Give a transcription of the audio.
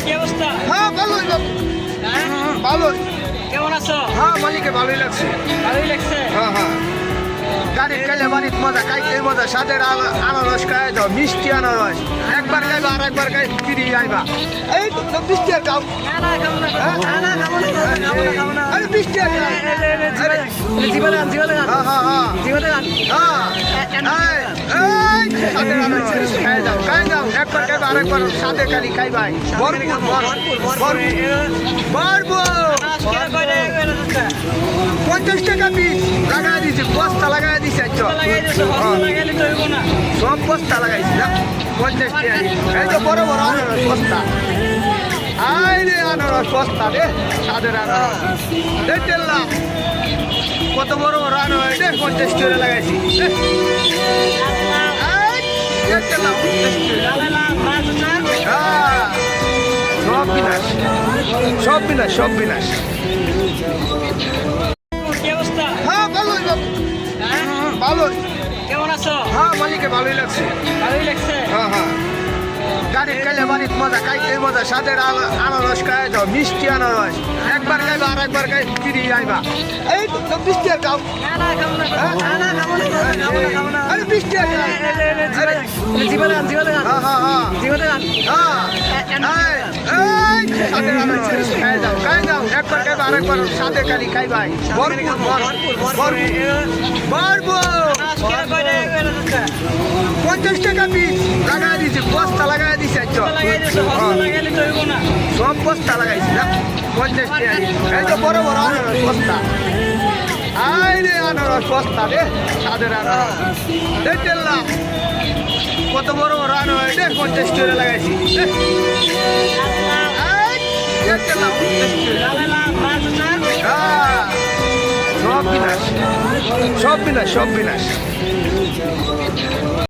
কি অবস্থা? হ্যাঁ ভালোই বাবু, হ্যাঁ? ভালোই। কেমন আছো? হ্যাঁ মালিকে ভালোই লাগছে। ভালোই লাগছে। হ্যাঁ হ্যাঁ, গাড়ির খাইলে বাড়ির মজা, খাইতে মজা, সাথের আনারস খাই দাও, মিষ্টি আনারস। একবার খাইবা আর একবার খাই ফিরি আইবা। এই তো মিষ্টি আর খাও। না, খাবো না, খাবো না, খাবো না, খাবো না, খাবো না। আরে মিষ্টি আর খাও। জীবনে গান, জীবনে গান, হ্যাঁ হ্যাঁ হ্যাঁ জীবনে গান। হ্যাঁ, এই, সাথের আনারস খাই দাও, খাই দাও। একবার খাইবা আর একবার সাথে খালি খাইবাই। ভরপুর ভরপুর ভরপুর। 50 টাকা পিস লাগাই দিছে, বস্তা লাগাই দিছে। সব বস্তা লাগাইছি না, 50 টাকা। এই তো বড় বড় আনারস বস্তা। আই রে আনারস বস্তা রে, সাদের আনারস দেখলাম কত বড় বড় আনারস রে, 50 টাকা লাগাইছি। দেখলাম 50 টাকা। সব বিনাশ, সব বিনাশ, সব বিনাশ। কি অবস্থা? হ্যাঁ ভালোই বাবু, হ্যাঁ? ভালোই। কেমন আছো? হ্যাঁ মালিকে ভালোই লাগছে। ভালোই লাগছে। হ্যাঁ হ্যাঁ, গাড়ির খাইলে বাড়ির মজা, খাইতে মজা, সাথের আনারস খাই দাও, মিষ্টি আনারস। একবার খাইবা আর একবার খাই ফিরি আইবা। এই তো মিষ্টি আর খাও। না, খাবো না, খাবো না, খাবো না, খাবো না। আরে মিষ্টি আর খাও। জীবনে গান, জীবনে গান, হ্যাঁ হ্যাঁ হ্যাঁ জীবনে গান। হ্যাঁ, এই, সাথের আনারস খাই দাও, খাই দাও। একবার খাইবা আর একবার সাথে খালি খাইবাই। ভরপুর ভরপুর ভরপুর। 50 টাকা পিস লাগাই দিছে, বস্তা লাগাই দিছে। সব বস্তা লাগাইছি না, 50 টাকা। এই তো বড় বড় আনারস বস্তা। আই রে আনারস বস্তা রে, সাদের আনারস দেখলাম কত বড় বড় আনারস রে, 50 টাকা লাগাইছি। দেখলাম 50 টাকা। সব বিনাশ, সব বিনাশ, সব বিনাশ।